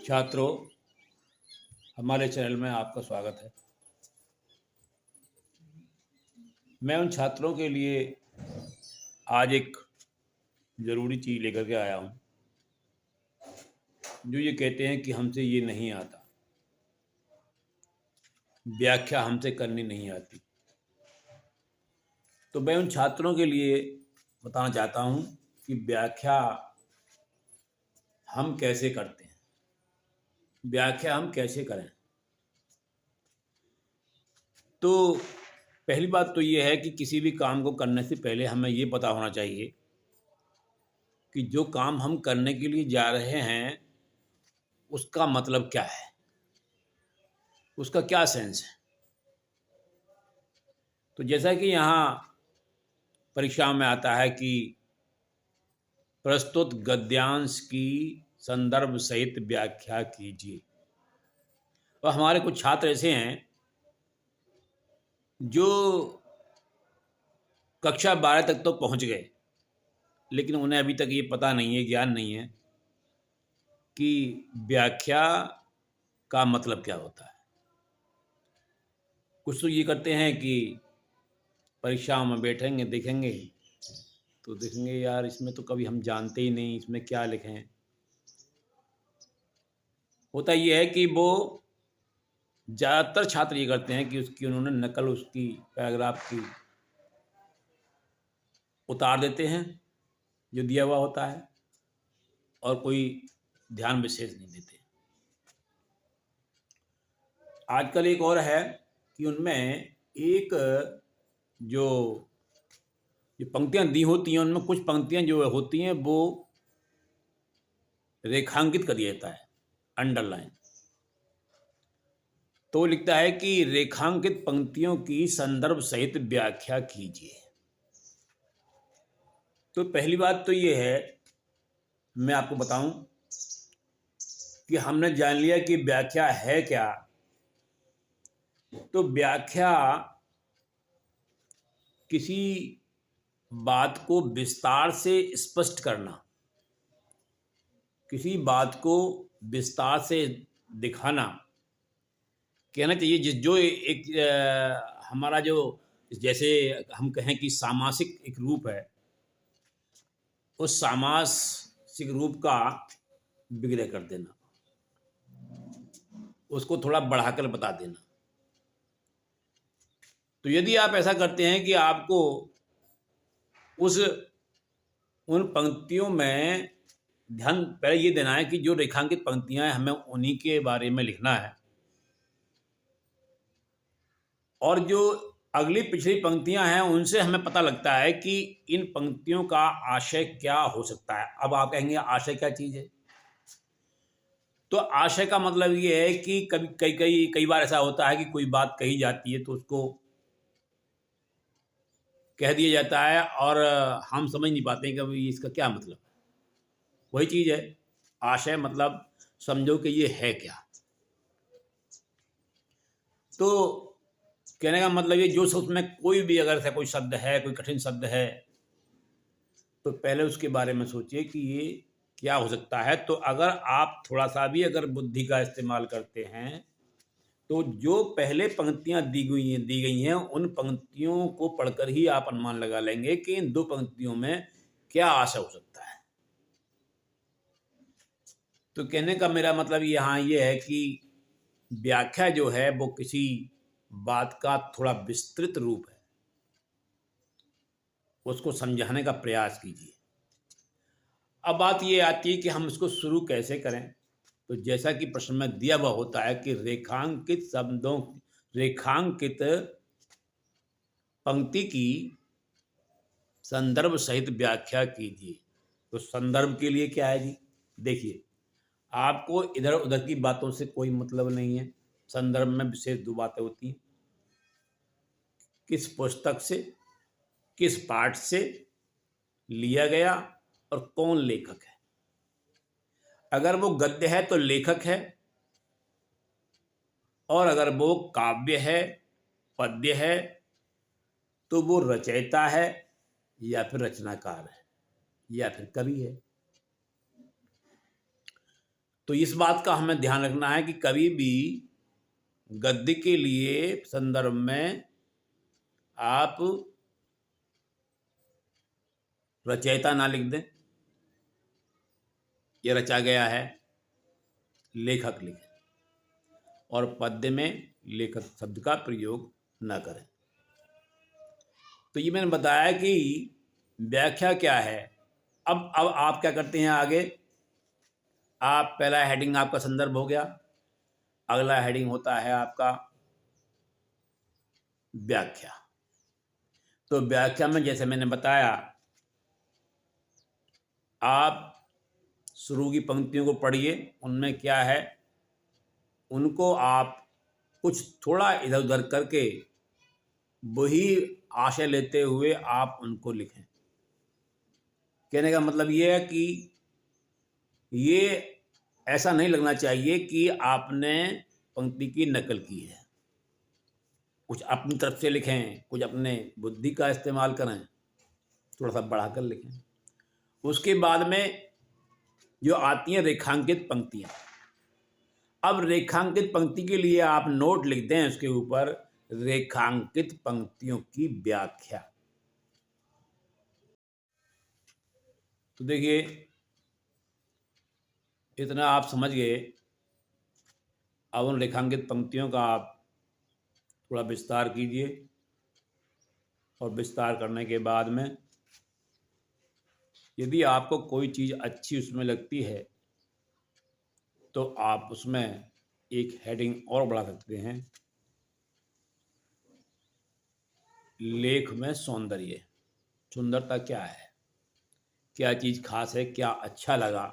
छात्रों, हमारे चैनल में आपका स्वागत है। मैं उन छात्रों के लिए आज एक ज़रूरी चीज़ लेकर के आया हूँ, जो ये कहते हैं कि हमसे ये नहीं आता, व्याख्या हमसे करनी नहीं आती। तो मैं उन छात्रों के लिए बताना चाहता हूँ कि व्याख्या हम कैसे करते हैं, व्याख्या हम कैसे करें। तो पहली बात तो ये है कि किसी भी काम को करने से पहले हमें ये पता होना चाहिए कि जो काम हम करने के लिए जा रहे हैं उसका मतलब क्या है, उसका क्या सेंस है। तो जैसा कि यहाँ परीक्षा में आता है कि प्रस्तुत गद्यांश की संदर्भ सहित व्याख्या कीजिए। तो हमारे कुछ छात्र ऐसे हैं जो कक्षा 12 तक तो पहुंच गए, लेकिन उन्हें अभी तक ये पता नहीं है, ज्ञान नहीं है कि व्याख्या का मतलब क्या होता है। कुछ तो ये करते हैं कि परीक्षा में बैठेंगे, देखेंगे तो देखेंगे यार इसमें तो कभी हम जानते ही नहीं, इसमें क्या लिखें। होता ये है कि वो ज़्यादातर छात्र ये करते हैं कि उसकी उन्होंने नकल उसकी पैराग्राफ की उतार देते हैं जो दिया हुआ होता है, और कोई ध्यान विशेष नहीं देते। आजकल एक और है कि उनमें एक जो पंक्तियां दी होती हैं, उनमें कुछ पंक्तियां जो होती हैं वो रेखांकित कर दिया जाता है, अंडरलाइन। तो लिखता है कि रेखांकित पंक्तियों की संदर्भ सहित व्याख्या कीजिए। तो पहली बात तो ये है, मैं आपको बताऊं कि हमने जान लिया कि व्याख्या है क्या। तो व्याख्या किसी बात को विस्तार से स्पष्ट करना, किसी बात को विस्तार से दिखाना कहना चाहिए। जो एक हमारा जो जैसे हम कहें कि सामासिक एक रूप है, उस सामासिक रूप का विग्रह कर देना, उसको थोड़ा बढ़ाकर बता देना। तो यदि आप ऐसा करते हैं कि आपको उन पंक्तियों में ध्यान पहले ये देना है कि जो रेखांकित पंक्तियां हैं हमें उन्हीं के बारे में लिखना है, और जो अगली पिछली पंक्तियां हैं उनसे हमें पता लगता है कि इन पंक्तियों का आशय क्या हो सकता है। अब आप कहेंगे आशय क्या चीज़ है। तो आशय का मतलब ये है कि कभी कई बार ऐसा होता है कि कोई बात कही जाती है तो उसको कह दिया जाता है और हम समझ नहीं पाते कि अभी इसका क्या मतलब है। वही चीज़ है आशय, मतलब समझो कि ये है क्या। तो कहने का मतलब ये, जो उसमें कोई भी अगर ऐसा कोई शब्द है, कोई कठिन शब्द है, तो पहले उसके बारे में सोचिए कि ये क्या हो सकता है। तो अगर आप थोड़ा सा भी अगर बुद्धि का इस्तेमाल करते हैं तो जो पहले पंक्तियां दी गई हैं उन पंक्तियों को पढ़कर ही आप अनुमान लगा लेंगे कि इन दो पंक्तियों में क्या आशय हो सकता है। तो कहने का मेरा मतलब यहाँ ये है कि व्याख्या जो है वो किसी बात का थोड़ा विस्तृत रूप है, उसको समझाने का प्रयास कीजिए। अब बात ये आती है कि हम इसको शुरू कैसे करें। तो जैसा कि प्रश्न में दिया हुआ होता है कि रेखांकित पंक्ति की संदर्भ सहित व्याख्या कीजिए। तो संदर्भ के लिए क्या है जी, देखिए आपको इधर उधर की बातों से कोई मतलब नहीं है। संदर्भ में विशेष दो बातें होती हैं, किस पुस्तक से, किस पाठ से लिया गया और कौन लेखक है। अगर वो गद्य है तो लेखक है, और अगर वो काव्य है, पद्य है, तो वो रचयिता है या फिर रचनाकार है या फिर कवि है। तो इस बात का हमें ध्यान रखना है कि कभी भी गद्य के लिए संदर्भ में आप रचयिता ना लिख दें, ये रचा गया है, लेखक लिखें, और पद्य में लेखक शब्द का प्रयोग न करें। तो ये मैंने बताया कि व्याख्या क्या है। अब आप क्या करते हैं आगे, आप पहला हेडिंग आपका संदर्भ हो गया, अगला हेडिंग होता है आपका व्याख्या। तो व्याख्या में जैसे मैंने बताया, आप शुरू की पंक्तियों को पढ़िए, उनमें क्या है उनको आप कुछ थोड़ा इधर उधर करके वही आशय लेते हुए आप उनको लिखें। कहने का मतलब ये है कि ये ऐसा नहीं लगना चाहिए कि आपने पंक्ति की नकल की है। कुछ अपनी तरफ से लिखें, कुछ अपने बुद्धि का इस्तेमाल करें, थोड़ा सा बढ़ाकर लिखें। उसके बाद में जो आती हैं रेखांकित पंक्तियां। अब रेखांकित पंक्ति के लिए आप नोट लिख दें उसके ऊपर, रेखांकित पंक्तियों की व्याख्या। तो देखिए, इतना आप समझ गए। अब उन रेखांकित पंक्तियों का आप थोड़ा विस्तार कीजिए, और विस्तार करने के बाद में यदि आपको कोई चीज़ अच्छी उसमें लगती है तो आप उसमें एक हेडिंग और बढ़ा सकते हैं, लेख में सौंदर्य। सुंदरता क्या है, क्या चीज़ खास है, क्या अच्छा लगा,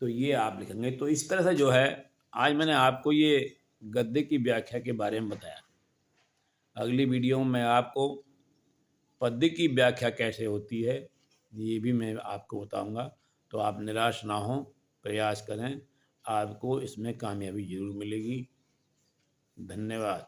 तो ये आप लिखेंगे। तो इस तरह से जो है आज मैंने आपको ये गद्य की व्याख्या के बारे में बताया। अगली वीडियो में मैं आपको पद्य की व्याख्या कैसे होती है ये भी मैं आपको बताऊंगा। तो आप निराश ना हों, प्रयास करें, आपको इसमें कामयाबी जरूर मिलेगी। धन्यवाद।